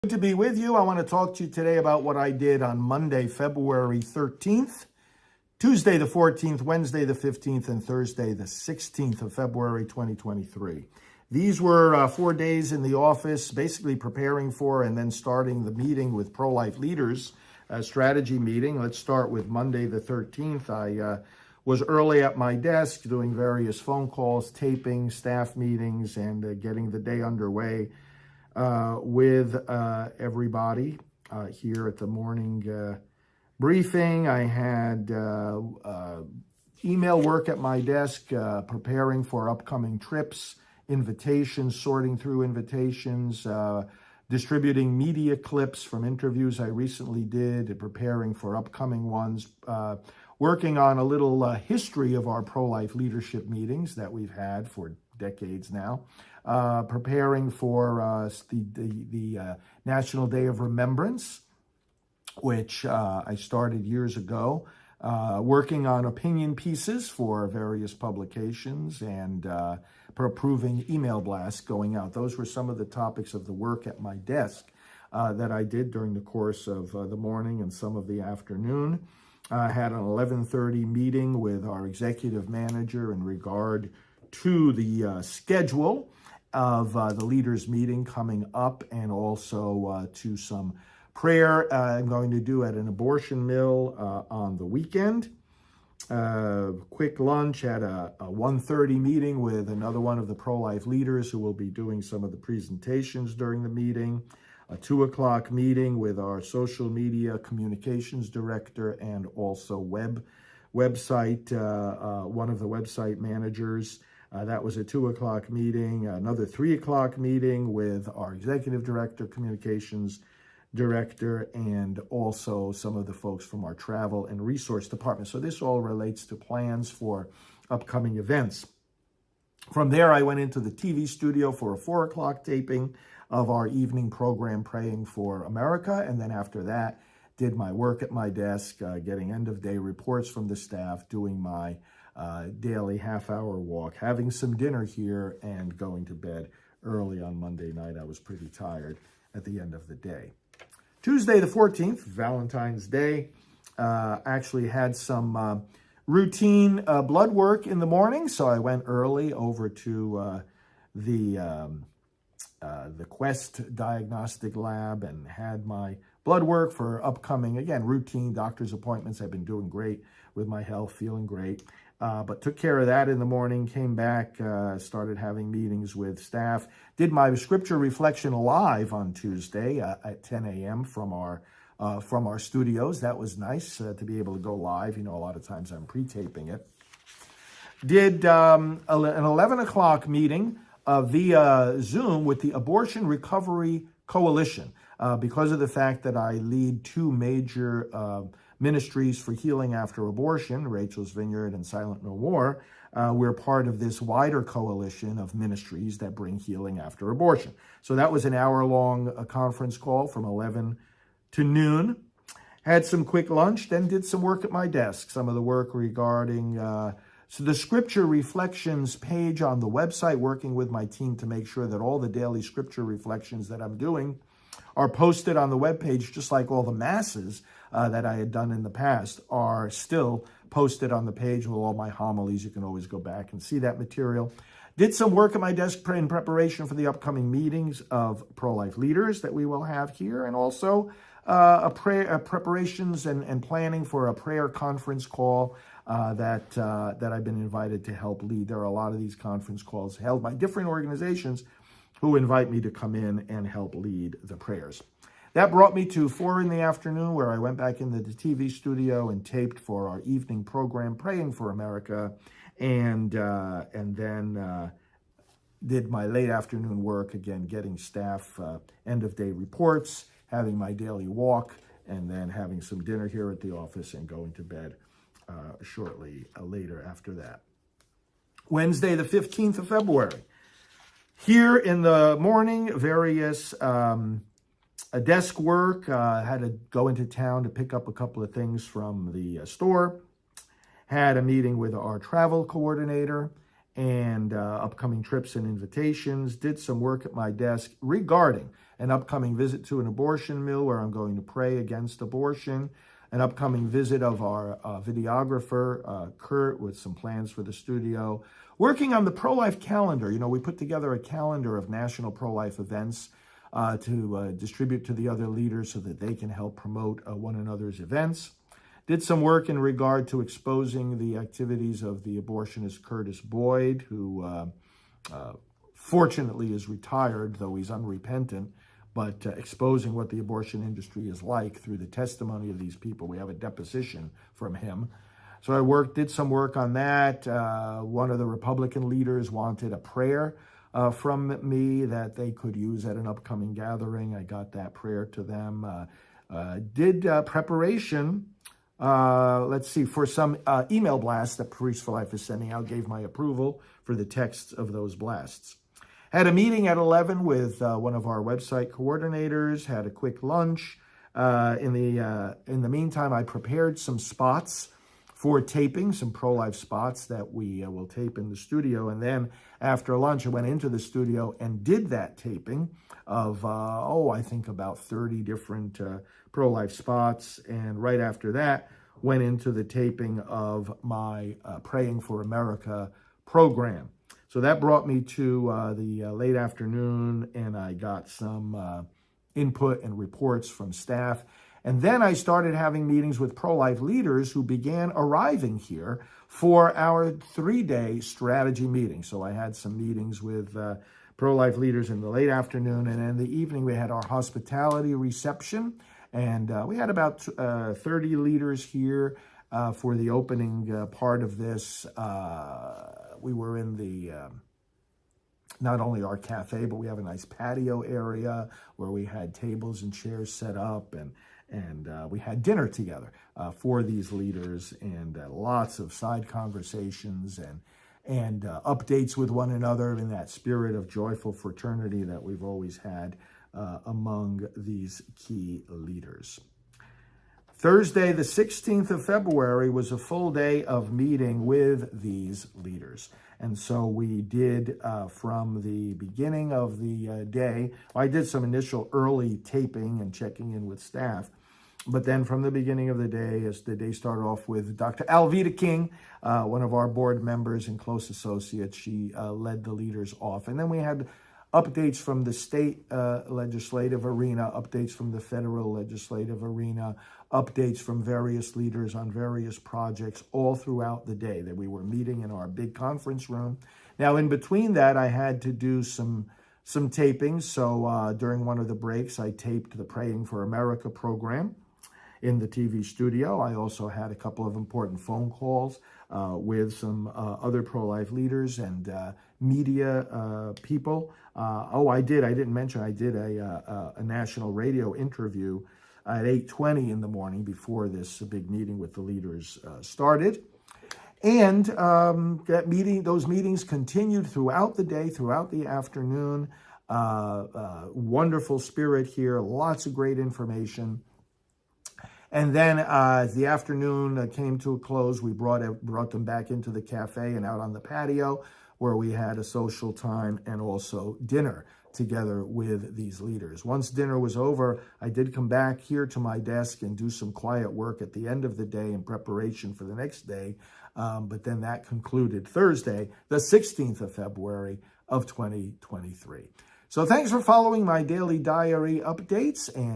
Good to be with you. I want to talk to you today about what I did on Monday, February 13th, Tuesday the 14th, Wednesday the 15th, and Thursday the 16th of February 2023. These were 4 days in the office, basically preparing for and then starting the meeting with pro-life leaders, a strategy meeting. Let's start with Monday the 13th. I was early at my desk doing various phone calls, taping, staff meetings, and getting the day underway with everybody here at the morning briefing. I had email work at my desk, preparing for upcoming trips, invitations, sorting through invitations, distributing media clips from interviews I recently did, preparing for upcoming ones, working on a little history of our pro-life leadership meetings that we've had for decades now, preparing for the National Day of Remembrance, which I started years ago, working on opinion pieces for various publications and approving email blasts going out. Those were some of the topics of the work at my desk that I did during the course of the morning and some of the afternoon. I had an 11:30 meeting with our executive manager in regard to the schedule of the leaders meeting coming up, and also to some prayer I'm going to do at an abortion mill on the weekend. Quick lunch at a 1:30 meeting with another one of the pro-life leaders who will be doing some of the presentations during the meeting. A 2 o'clock meeting with our social media communications director and also website, one of the website managers. That was a 2 o'clock meeting. Another 3 o'clock meeting with our executive director, communications director, and also some of the folks from our travel and resource department. So this all relates to plans for upcoming events. From there, I went into the TV studio for a 4 o'clock taping of our evening program, Praying for America. And then after that, did my work at my desk, getting end-of-day reports from the staff, doing my daily half-hour walk, having some dinner here, and going to bed early on Monday night. I was pretty tired at the end of the day. Tuesday the 14th, Valentine's Day, actually had some routine blood work in the morning, so I went early over to the Quest Diagnostic Lab and had my blood work for upcoming, again, routine doctor's appointments. I've been doing great with my health, feeling great. But took care of that in the morning, came back, started having meetings with staff, did my scripture reflection live on Tuesday at 10 a.m. from our studios. That was nice to be able to go live. You know, a lot of times I'm pre-taping it. Did an 11 o'clock meeting via Zoom with the Abortion Recovery Coalition, because of the fact that I lead two major ministries for healing after abortion, Rachel's Vineyard and Silent No More. We're part of this wider coalition of ministries that bring healing after abortion. So that was an hour-long conference call from 11 to noon. Had some quick lunch, then did some work at my desk, some of the work regarding so the scripture reflections page on the website, working with my team to make sure that all the daily scripture reflections that I'm doing are posted on the webpage, just like all the masses that I had done in the past are still posted on the page with all my homilies. You can always go back and see that material. Did some work at my desk in preparation for the upcoming meetings of pro-life leaders that we will have here, and also preparations and planning for a prayer conference call that I've been invited to help lead. There are a lot of these conference calls held by different organizations who invite me to come in and help lead the prayers. That brought me to 4 in the afternoon, where I went back into the TV studio and taped for our evening program, Praying for America, and then did my late afternoon work, again, getting staff end-of-day reports, having my daily walk, and then having some dinner here at the office and going to bed shortly later after that. Wednesday, the 15th of February. Here in the morning, various desk work. Had to go into town to pick up a couple of things from the store. Had a meeting with our travel coordinator and upcoming trips and invitations. Did some work at my desk regarding an upcoming visit to an abortion mill where I'm going to pray against abortion, an upcoming visit of our videographer, Kurt, with some plans for the studio, working on the pro-life calendar. You know, we put together a calendar of national pro-life events to distribute to the other leaders so that they can help promote one another's events. Did some work in regard to exposing the activities of the abortionist Curtis Boyd, who fortunately is retired, though he's unrepentant, but exposing what the abortion industry is like through the testimony of these people. We have a deposition from him. So I did some work on that. One of the Republican leaders wanted a prayer from me that they could use at an upcoming gathering. I got that prayer to them. Did preparation, for some email blasts that Priests for Life is sending out, gave my approval for the texts of those blasts. Had a meeting at 11 with one of our website coordinators, had a quick lunch. In the meantime, I prepared some spots for taping, some pro-life spots that we will tape in the studio. And then after lunch, I went into the studio and did that taping of, I think about 30 different pro-life spots. And right after that, went into the taping of my Praying for America program. So that brought me to the late afternoon, and I got some input and reports from staff. And then I started having meetings with pro-life leaders who began arriving here for our 3-day strategy meeting. So I had some meetings with pro-life leaders in the late afternoon, and in the evening we had our hospitality reception. And we had about 30 leaders here for the opening part of this. We were in the, not only our cafe, but we have a nice patio area where we had tables and chairs set up, and we had dinner together for these leaders, and lots of side conversations and updates with one another in that spirit of joyful fraternity that we've always had among these key leaders. Thursday, the 16th of February, was a full day of meeting with these leaders. And so we did, from the beginning of the day, I did some initial early taping and checking in with staff. But then from the beginning of the day, as the day started off with Dr. Alveda King, one of our board members and close associates, she led the leaders off. And then we had updates from the state legislative arena, updates from the federal legislative arena, updates from various leaders on various projects all throughout the day that we were meeting in our big conference room. Now, in between that, I had to do some tapings. So during one of the breaks, I taped the Praying for America program in the TV studio. I also had a couple of important phone calls with some other pro-life leaders and media people. I didn't mention, I did a national radio interview at 8:20 in the morning before this big meeting with the leaders started. And those meetings continued throughout the day, throughout the afternoon. Wonderful spirit here, lots of great information. And then as the afternoon came to a close, we brought them back into the cafe and out on the patio, where we had a social time and also dinner together with these leaders. Once dinner was over, I did come back here to my desk and do some quiet work at the end of the day in preparation for the next day. But then that concluded Thursday, the 16th of February of 2023. So thanks for following my daily diary updates. And